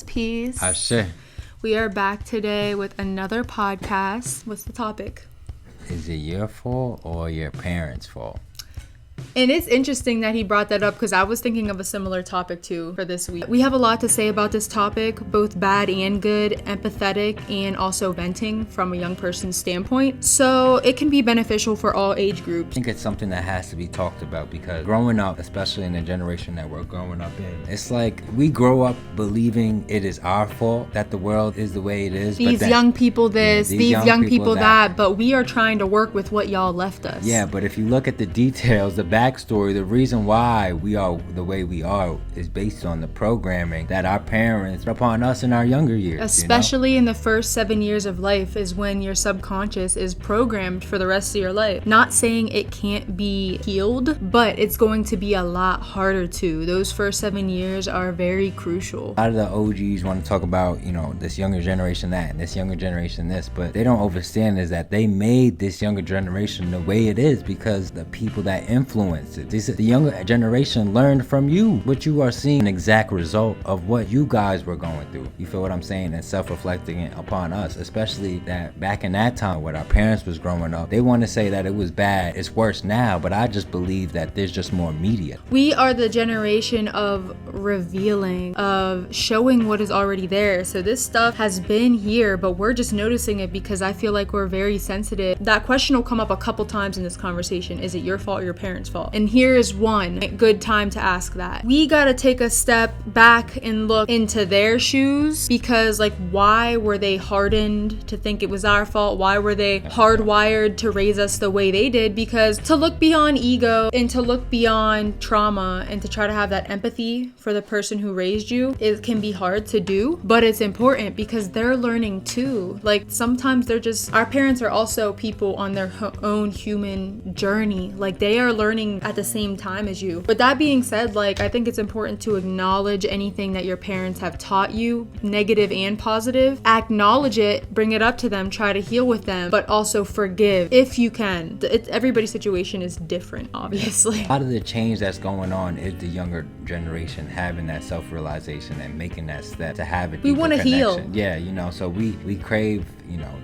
Peace. Ashe. We are back today with another podcast. What's the topic? Is it your fault or your parents' fault? And it's interesting that he brought that up because I was thinking of a similar topic too for this week. We have a lot to say about this topic, both bad and good, empathetic, and also venting from a young person's standpoint. So it can be beneficial for all age groups. I think it's something that has to be talked about because growing up, especially in the generation that we're growing up in, it's like we grow up believing it is our fault that the world is the way it is. These young people this, these young people that, but we are trying to work with what y'all left us. Yeah, but if you look at the details, the backstory, the reason why we are the way we are is based on the programming that our parents put upon us in our younger years. Especially in the first 7 years of life is when your subconscious is programmed for the rest of your life. Not saying it can't be healed, but it's going to be a lot harder to. Those first 7 years are very crucial. A lot of the OGs want to talk about, this younger generation that and this younger generation this, but they don't understand is that they made this younger generation the way it is because the people that influence it. The younger generation learned from you. What you are seeing, an exact result of what you guys were going through. You feel what I'm saying? And self-reflecting upon us, especially that back in that time when our parents was growing up, they want to say that it was bad, it's worse now, but I just believe that there's just more media. We are the generation of revealing, of showing what is already there. So this stuff has been here, but we're just noticing it because I feel like we're very sensitive. That question will come up a couple times in this conversation. Is it your fault or your parents' fault? And here is one good time to ask that. We gotta take a step back and look into their shoes because why were they hardened to think it was our fault? Why were they hardwired to raise us the way they did? Because to look beyond ego and to look beyond trauma and to try to have that empathy for the person who raised you, it can be hard to do, but it's important because they're learning too. Sometimes our parents are also people on their own human journey. They are learning at the same time as you. With that being said, I think it's important to acknowledge anything that your parents have taught you, negative and positive. Acknowledge it, bring it up to them, try to heal with them, but also forgive if you can. Everybody's situation is different, obviously. A lot of the change that's going on is the younger generation having that self-realization and making that step to have it. We want to heal. Yeah, so we crave,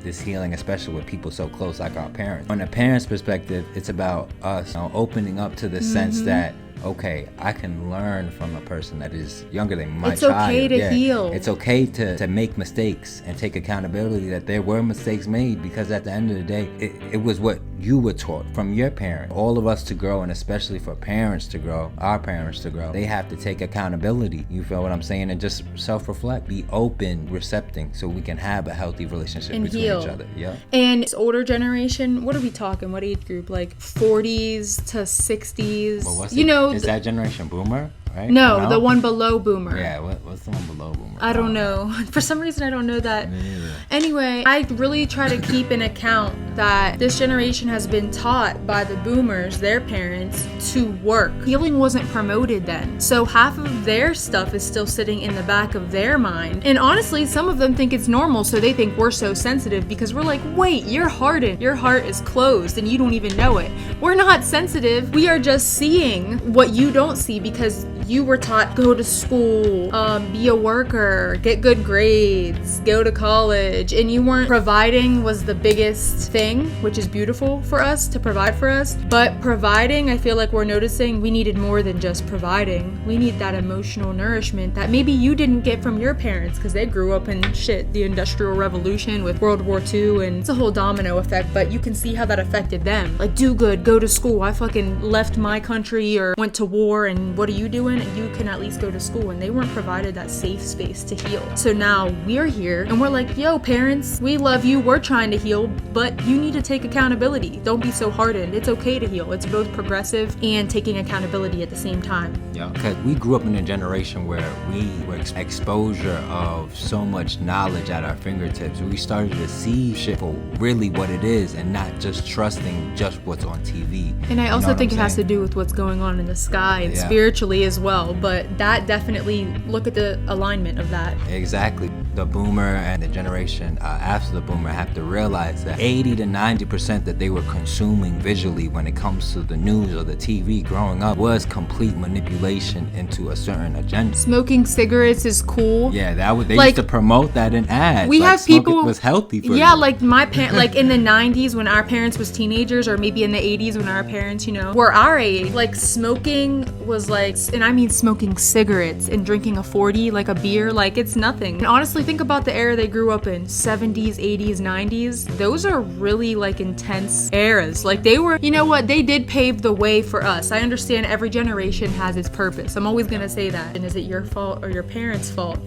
this healing, especially with people so close like our parents. On a parent's perspective, it's about us opening up to the sense that, okay, I can learn from a person that is younger than my child. It's okay to heal. It's okay to make mistakes and take accountability that there were mistakes made because at the end of the day, it was what you were taught from your parent. All of us to grow, and especially for parents to grow, our parents to grow, they have to take accountability. You feel what I'm saying? And just self-reflect, be open, recepting, so we can have a healthy relationship and between heal. each other. Yeah. And this older generation, what are we talking? What age group? 40s to 60s? Well, is that generation boomer? Right? No, the one below boomer. Yeah, what's the one below boomer? I don't know. For some reason, I don't know that. Me neither. Anyway, I really try to keep in account that this generation has been taught by the boomers, their parents, to work. Healing wasn't promoted then. So half of their stuff is still sitting in the back of their mind. And honestly, some of them think it's normal, so they think we're so sensitive because we're like, wait, you're hardened. Your heart is closed and you don't even know it. We're not sensitive. We are just seeing what you don't see because you were taught go to school, be a worker, get good grades, go to college, and you weren't providing was the biggest thing, which is beautiful for us to provide for us. But providing, I feel like we're noticing we needed more than just providing. We need that emotional nourishment that maybe you didn't get from your parents because they grew up in the Industrial Revolution with World War II, and it's a whole domino effect, but you can see how that affected them. Do good, go to school. I fucking left my country or went to war, and what are you doing? And you can at least go to school, and they weren't provided that safe space to heal. So now we're here and we're like, yo, parents, we love you, we're trying to heal, but you need to take accountability. Don't be so hardened. It's okay to heal. It's both progressive and taking accountability at the same time. Yeah, because we grew up in a generation where we were exposure of so much knowledge at our fingertips. We started to see shit for really what it is and not just trusting just what's on TV. And I also think it has to do with what's going on in the sky and spiritually as well. well, but that definitely, look at the alignment of that. Exactly. The boomer and the generation after the boomer have to realize that 80 to 90% that they were consuming visually when it comes to the news or the TV growing up was complete manipulation into a certain agenda. Smoking cigarettes is cool. Yeah, they used to promote that in ads. We have people was healthy for yeah, you. like my parents, like in the 90s when our parents was teenagers, or maybe in the 80s when our parents, were our age. Like smoking was like, and I mean smoking cigarettes and drinking a 40, like a beer, like it's nothing. And honestly, think about the era they grew up in, 70s, 80s, 90s. Those are really like intense eras. Like they were, they did pave the way for us. I understand every generation has its purpose. I'm always gonna say that. And is it your fault or your parents' fault?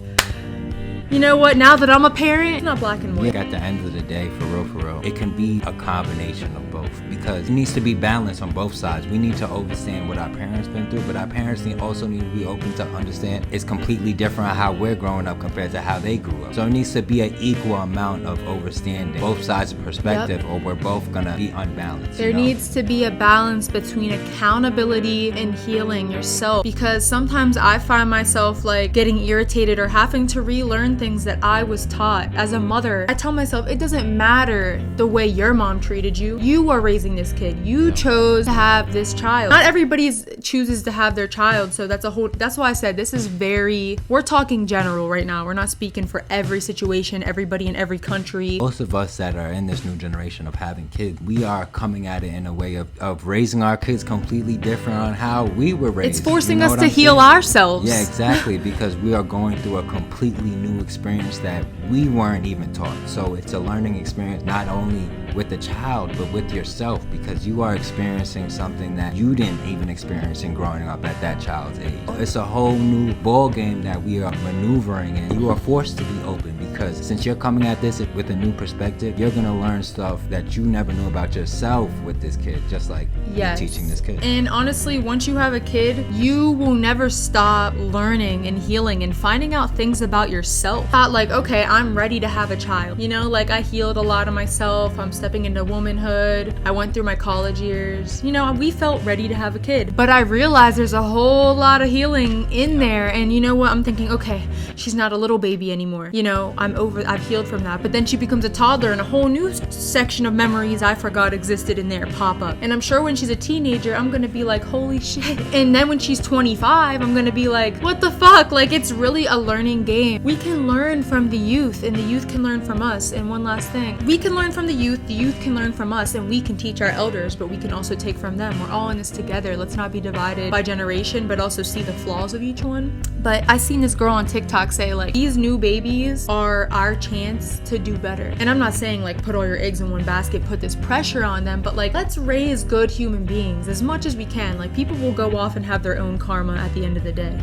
You know what? Now that I'm a parent, it's not black and white. At the end of the day, for real, it can be a combination of both, because it needs to be balanced on both sides. We need to understand what our parents been through, but our parents also need to be open to understand it's completely different how we're growing up compared to how they grew up. So it needs to be an equal amount of understanding both sides of perspective, or we're both gonna be unbalanced. There needs to be a balance between accountability and healing yourself, because sometimes I find myself like getting irritated or having to relearn things that I was taught as a mother. I tell myself, it doesn't matter the way your mom treated you. You are raising this kid. You chose to have this child. Not everybody chooses to have their child, so that's why I said this is we're talking general right now. We're not speaking for every situation, everybody in every country. Most of us that are in this new generation of having kids, we are coming at it in a way of raising our kids completely different on how we were raised. It's forcing us to heal ourselves. Yeah, exactly, because we are going through a completely new experience that we weren't even taught. So it's a learning experience not only with the child but with yourself, because you are experiencing something that you didn't even experience in growing up at that child's age. It's a whole new ball game that we are maneuvering in. You are forced to be open, because since you're coming at this with a new perspective, you're gonna learn stuff that you never knew about yourself with this kid, just like you're teaching this kid. And honestly, once you have a kid, you will never stop learning and healing and finding out things about yourself. Not like, okay, I'm ready to have a child. Like I healed a lot of myself. I'm stepping into womanhood. I went through my college years. We felt ready to have a kid. But I realized there's a whole lot of healing in there. And you know what? I'm thinking, okay, she's not a little baby anymore. I've healed from that. But then she becomes a toddler and a whole new section of memories I forgot existed in there pop up. And I'm sure when she's a teenager, I'm gonna be like, holy shit. And then when she's 25, I'm gonna be like, what the fuck? Like, it's really a learning game. We can learn from the youth, and the youth can learn from us. And one last thing, we can learn from the youth can learn from us, and we can teach our elders, but we can also take from them. We're all in this together. Let's not be divided by generation, but also see the flaws of each one. But I seen this girl on TikTok say, like, these new babies are our chance to do better. And I'm not saying like put all your eggs in one basket, put this pressure on them, but like, let's raise good human beings as much as we can. Like, people will go off and have their own karma at the end of the day.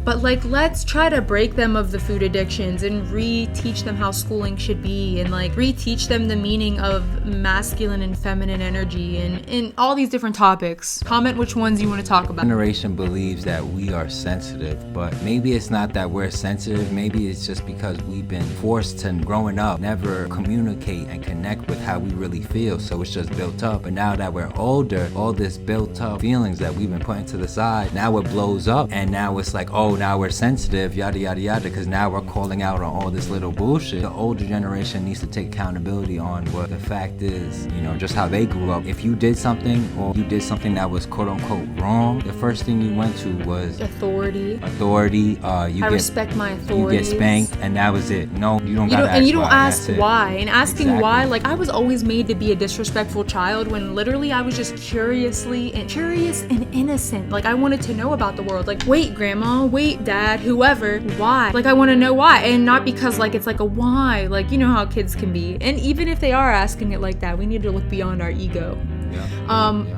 But like, let's try to break them of the food addictions and re-teach them how schooling should be, and like re-teach them the meaning of masculine and feminine energy, and all these different topics. Comment which ones you want to talk about. Generation believes that we are sensitive, but maybe it's not that we're sensitive. Maybe it's just because we've been forced to, growing up, never communicate and connect with how we really feel, so it's just built up. But now that we're older, all this built up feelings that we've been putting to the side, now it blows up, and now it's like, oh, now we're sensitive, yada yada yada, because now we're calling out on all this little bullshit. The older generation needs to take accountability on what the fact is, just how they grew up. If you did something, or you did something that was quote unquote wrong, the first thing you went to was authority. I respect my authority. You get spanked, and that was it. No, you don't gotta ask why. And you don't ask why. And asking Exactly. why, like, I was always made to be a disrespectful child, when literally I was just curious and innocent. Like, I wanted to know about the world. Like, wait, grandma, wait, dad, whoever, why? Like, I want to know why. And not because like it's like a why, like, you know how kids can be. And even if they are asking it like that, we need to look beyond our ego.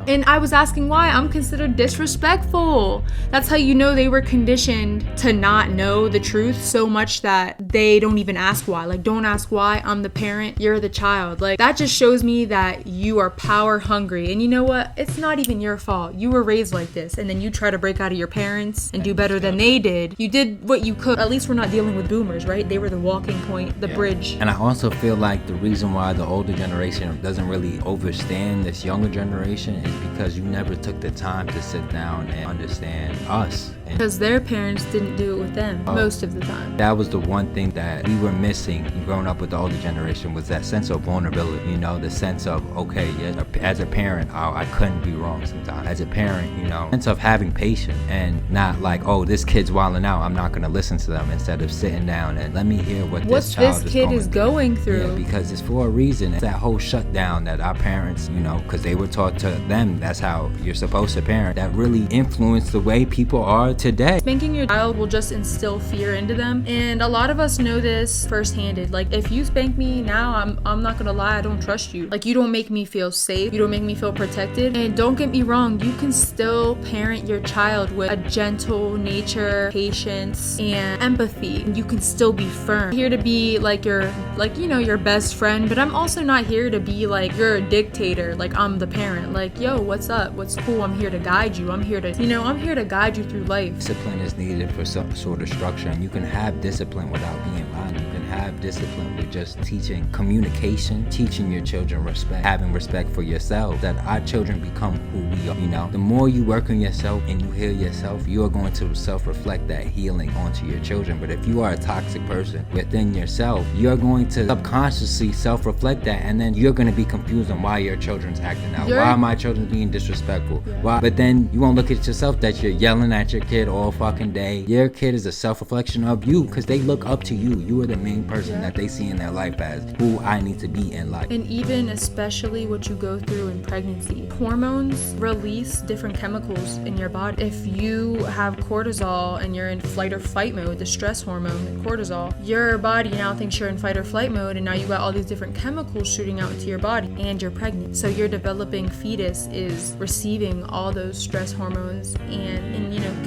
And I was asking why. I'm considered disrespectful. That's how you know they were conditioned to not know the truth so much that they don't even ask why. Like, don't ask why. I'm the parent, you're the child. Like, that just shows me that you are power hungry. And you know what? It's not even your fault. You were raised like this, and then you try to break out of your parents and do better than they did. You did what you could. At least we're not dealing with boomers, right? They were the walking point, the bridge. And I also feel like the reason why the older generation doesn't really understand this younger generation is because you never took the time to sit down and understand us. Because their parents didn't do it with them most of the time. That was the one thing that we were missing growing up with the older generation, was that sense of vulnerability, you know, the sense of, okay, yeah, as a parent, I couldn't be wrong sometimes. As a parent, you know, sense of having patience and not like, oh, this kid's wilding out, I'm not going to listen to them, instead of sitting down and let me hear what this child is going through. Yeah, because it's for a reason. It's that whole shutdown that our parents, you know, because they were taught to them, that's how you're supposed to parent, that really influenced the way people are today. Spanking your child will just instill fear into them, and a lot of us know this first-handed. Like, if you spank me now, I'm not gonna lie, I don't trust you. Like, you don't make me feel safe, you don't make me feel protected. And don't get me wrong, you can still parent your child with a gentle nature, patience, and empathy. You can still be firm. I'm here to be like your best friend, but I'm also not here to be like you're a dictator. Like, I'm the parent. Like, yo, what's up? What's cool? I'm here to guide you. I'm here to guide you through life. Discipline is needed for some sort of structure, and you can have discipline without being violent. You can have discipline with just teaching communication, teaching your children respect, having respect for yourself, that our children become who we are. You know, the more you work on yourself and you heal yourself, you are going to self-reflect that healing onto your children. But if you are a toxic person within yourself, you're going to subconsciously self-reflect that, and then you're going to be confused on why your children's acting out. Why are my children being disrespectful? Yeah. Why? But then you won't look at yourself, that you're yelling at your kid all fucking day. Your kid is a self-reflection of you, because they look up to you. You are the main person that they see in their life as who I need to be in life. And even especially what you go through in pregnancy. Hormones release different chemicals in your body. If you have cortisol and you're in fight or flight mode, the stress hormone, cortisol, your body now thinks you're in fight or flight mode, and now you got all these different chemicals shooting out into your body, and you're pregnant. So your developing fetus is receiving all those stress hormones and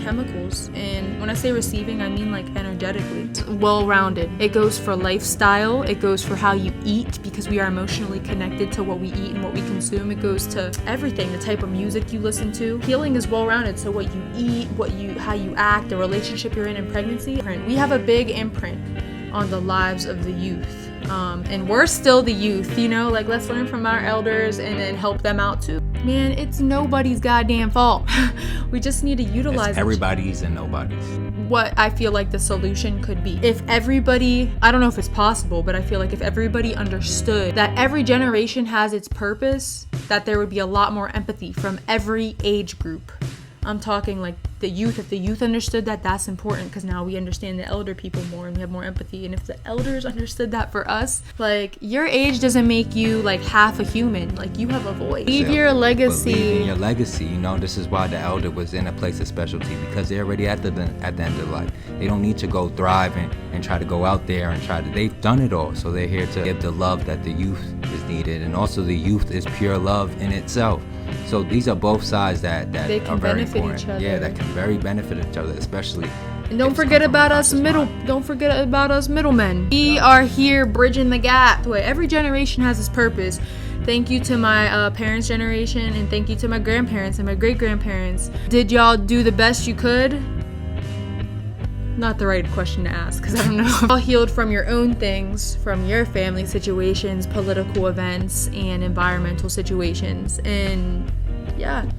chemicals. And when I say receiving, I mean like energetically. It's well-rounded. It goes for lifestyle, it goes for how you eat, because we are emotionally connected to what we eat and what we consume. It goes to everything, the type of music you listen to. Healing is well-rounded, so what you eat, how you act, the relationship you're in pregnancy. We have a big imprint on the lives of the youth. And we're still the youth, like, let's learn from our elders and then help them out too. Man, it's nobody's goddamn fault. We just need to utilize it's everybody's and nobody's. What I feel like the solution could be, if everybody, I don't know if it's possible, but I feel like if everybody understood that every generation has its purpose, that there would be a lot more empathy from every age group. I'm talking like the youth. If the youth understood that, that's important, because now we understand the elder people more and we have more empathy. And if the elders understood that for us, like, your age doesn't make you like half a human. Like, you have a voice. Leave your legacy. Leaving your legacy. This is why the elder was in a place of specialty, because they're already at the end of life. They don't need to go thrive and try to go out there and they've done it all. So they're here to give the love that the youth is needed, and also the youth is pure love in itself. So these are both sides that they can are very benefit important. each other. Yeah, that can very benefit each other, especially. And don't forget about us middlemen. We are here bridging the gap. Every generation has its purpose. Thank you to my parents' generation, and thank you to my grandparents and my great-grandparents. Did y'all do the best you could? Not the right question to ask, because I don't know. Y'all healed from your own things, from your family situations, political events, and environmental situations. And yeah.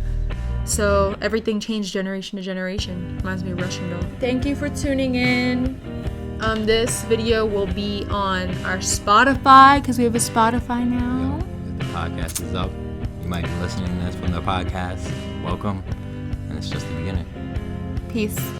So everything changed generation to generation. Reminds me of Russian doll. Thank you for tuning in. This video will be on our Spotify, because we have a Spotify now. The podcast is up. You might be listening to this from the podcast. Welcome. And it's just the beginning. Peace.